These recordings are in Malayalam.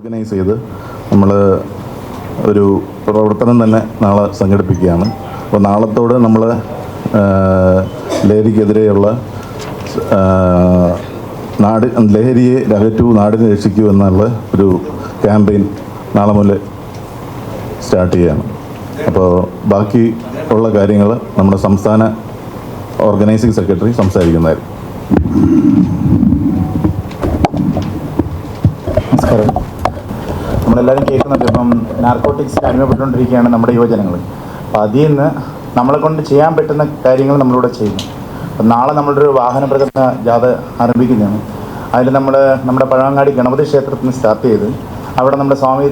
ഓർഗനൈസ് ചെയ്ത് നമ്മൾ ഒരു പ്രവർത്തനം തന്നെ നാളെ സംഘടിപ്പിക്കുകയാണ്. അപ്പോൾ നാളത്തോട് നമ്മൾ ലഹരിക്കെതിരെയുള്ള ലഹരിയെ അകറ്റൂ, നാടിനെ രക്ഷിക്കൂ എന്നുള്ള ഒരു ക്യാമ്പയിൻ നാളെ മുതൽ സ്റ്റാർട്ട് ചെയ്യുകയാണ്. അപ്പോൾ ബാക്കി ഉള്ള കാര്യങ്ങൾ നമ്മുടെ സംസ്ഥാന ഓർഗനൈസിംഗ് സെക്രട്ടറി സംസാരിക്കുന്നതായിരിക്കും. നമസ്കാരം. നമ്മളെല്ലാവരും കേൾക്കുന്നുണ്ട്, ഇപ്പം നാർക്കോട്ടിക്സിന് അടിമപ്പെട്ടുകൊണ്ടിരിക്കുകയാണ് നമ്മുടെ യുവജനങ്ങൾ. അപ്പോൾ അതിൽ നിന്ന് നമ്മളെ കൊണ്ട് ചെയ്യാൻ പറ്റുന്ന കാര്യങ്ങൾ നമ്മളിവിടെ ചെയ്യുന്നു. അപ്പം നാളെ നമ്മളൊരു വാഹന പ്രകടന ജാഥ ആരംഭിക്കുന്നതാണ്. അതിൽ നമ്മുടെ പഴവങ്ങാടി ഗണപതി ക്ഷേത്രത്തിൽ നിന്ന് സ്റ്റാർട്ട് ചെയ്ത് അവിടെ നമ്മുടെ സ്വാമി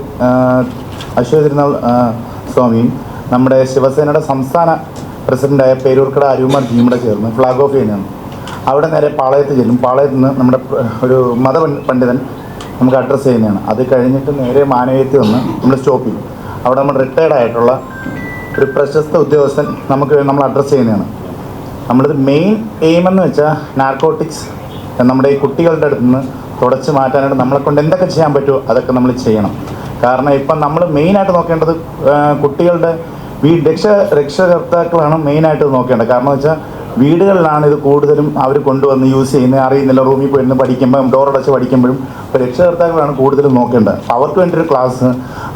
അശ്വതി തിരുനാൾ സ്വാമിയും നമ്മുടെ ശിവസേനയുടെ സംസ്ഥാന പ്രസിഡൻ്റായ പേരൂർക്കട അരുമാർ ജിയുടെ ചേർന്ന് ഫ്ലാഗ് ഓഫ് ചെയ്യുന്നതാണ്. അവിടെ നേരെ പാളയത്ത് ചെല്ലും. പാളയത്ത് നിന്ന് നമ്മുടെ ഒരു പണ്ഡിതൻ നമുക്ക് അഡ്രസ്സ് ചെയ്യുന്നതാണ്. അത് കഴിഞ്ഞിട്ട് നേരെ മാനവീയത്തിൽ വന്ന് നമ്മൾ സ്റ്റോപ്പ് ചെയ്യും. അവിടെ നമ്മൾ റിട്ടയർഡ് ആയിട്ടുള്ള ഒരു പ്രശസ്ത ഉദ്യോഗസ്ഥൻ നമ്മൾ അഡ്രസ്സ് ചെയ്യുന്നതാണ്. നമ്മളിത് മെയിൻ എയിമെന്ന് വെച്ചാൽ നാർക്കോട്ടിക്സ് നമ്മുടെ ഈ കുട്ടികളുടെ അടുത്ത് നിന്ന് തുടച്ച് മാറ്റാനായിട്ട് നമ്മളെ കൊണ്ട് എന്തൊക്കെ ചെയ്യാൻ പറ്റുമോ അതൊക്കെ നമ്മൾ ചെയ്യണം. കാരണം ഇപ്പം നമ്മൾ മെയിനായിട്ട് നോക്കേണ്ടത് കുട്ടികളുടെ രക്ഷകർത്താക്കളാണ് മെയിനായിട്ട് നോക്കേണ്ടത്. കാരണം എന്ന് വെച്ചാൽ വീടുകളിലാണ് ഇത് കൂടുതലും അവർ കൊണ്ടുവന്ന് യൂസ് ചെയ്യുന്നത്, അറിയുന്നില്ല. റൂമിൽ പോയിരുന്ന് പഠിക്കുമ്പോൾ ഡോറടച്ച് പഠിക്കുമ്പോഴും ഇപ്പോൾ രക്ഷകർത്താക്കളാണ് കൂടുതലും നോക്കേണ്ടത്. അവർക്ക് വേണ്ടിയൊരു ക്ലാസ്,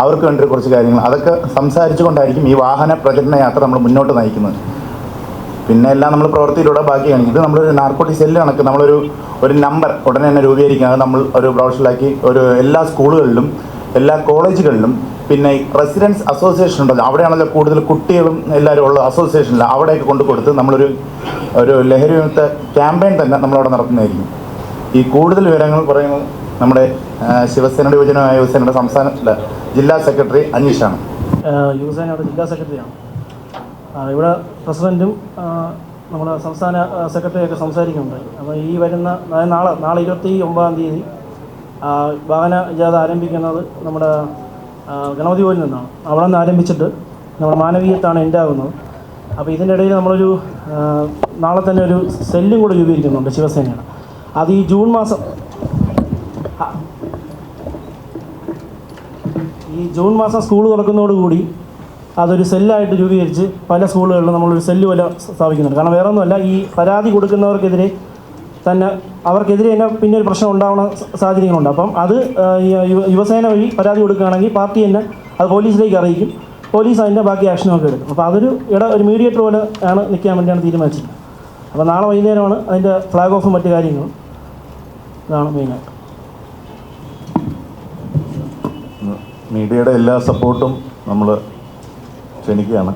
അവർക്ക് വേണ്ടി കുറച്ച് കാര്യങ്ങൾ അതൊക്കെ സംസാരിച്ചു കൊണ്ടായിരിക്കും ഈ വാഹന പ്രചരണ യാത്ര നമ്മൾ മുന്നോട്ട് നയിക്കുന്നത്. പിന്നെ എല്ലാം നമ്മൾ പ്രവൃത്തിയിലൂടെ ബാക്കിയാണ്. ഇത് നമ്മളൊരു നാർക്കോട്ടിക് സെല്ല് കണക്ക് ഒരു നമ്പർ ഉടനെ തന്നെ രൂപീകരിക്കുന്നത് നമ്മൾ ഒരു പ്രൊഫഷണലാക്കി എല്ലാ സ്കൂളുകളിലും എല്ലാ കോളേജുകളിലും പിന്നെ റെസിഡൻസ് അസോസിയേഷൻ ഉണ്ടല്ലോ, അവിടെയാണല്ലോ കൂടുതൽ കുട്ടികളും എല്ലാവരും ഉള്ള അസോസിയേഷനിൽ അവിടെയൊക്കെ കൊടുത്ത് നമ്മളൊരു ലഹരി വിമുക്ത ക്യാമ്പയിൻ തന്നെ നമ്മളവിടെ നടത്തുന്നതായിരിക്കും. ഈ കൂടുതൽ വിവരങ്ങൾ പറയുന്നത് നമ്മുടെ ശിവസേനയുടെ യുവസേനയുടെ സംസ്ഥാന ജില്ലാ സെക്രട്ടറി അനീഷാണ്. യുവസേനയുടെ ജില്ലാ സെക്രട്ടറിയാണ്. ഇവിടെ പ്രസിഡൻറ്റും നമ്മുടെ സംസ്ഥാന സെക്രട്ടറിയൊക്കെ സംസാരിക്കുന്നുണ്ടായി. അപ്പോൾ ഈ വരുന്ന നാളെ 29-ാം തീയതി വാഹന ജാഥ ആരംഭിക്കുന്നത് നമ്മുടെ ഗണപതി കോവിലിൽ നിന്നാണ്. അവിടെ നിന്ന് ആരംഭിച്ചിട്ട് നമ്മുടെ മാനവീയത്താണ് എൻ്റെ ആകുന്നത്. അപ്പോൾ ഇതിൻ്റെ ഇടയിൽ നമ്മളൊരു നാളെ തന്നെ ഒരു സെല്ലും കൂടെ രൂപീകരിക്കുന്നുണ്ട് ശിവസേനയുടെ. അത് ഈ ജൂൺ മാസം സ്കൂൾ തുറക്കുന്നതോടുകൂടി അതൊരു സെല്ലായിട്ട് രൂപീകരിച്ച് പല സ്കൂളുകളിലും നമ്മളൊരു സെല്ല് പോലെ സ്ഥാപിക്കുന്നുണ്ട്. കാരണം വേറെ ഒന്നുമല്ല, ഈ പരാതി കൊടുക്കുന്നവർക്കെതിരെ തന്നെ അവർക്കെതിരെ തന്നെ പിന്നെ ഒരു പ്രശ്നം ഉണ്ടാവുന്ന സാഹചര്യങ്ങളുണ്ട്. അപ്പം അത് യുവസേന വഴി പരാതി കൊടുക്കുകയാണെങ്കിൽ പാർട്ടി തന്നെ അത് പോലീസിലേക്ക് അറിയിക്കും. പോലീസ് അതിൻ്റെ ബാക്കി ആക്ഷനൊക്കെ എടുക്കും. അപ്പോൾ അതൊരു ഒരു മീഡിയേറ്റർ പോലെ ആണ് നിൽക്കാൻ വേണ്ടിയാണ് തീരുമാനിച്ചത്. അപ്പോൾ നാളെ വൈകുന്നേരമാണ് അതിൻ്റെ ഫ്ലാഗ് ഓഫും മറ്റു കാര്യങ്ങളും. ഇതാണ് മെയിനായിട്ട്. മീഡിയയുടെ എല്ലാ സപ്പോർട്ടും നമ്മൾ ക്ഷണിക്കുകയാണ്.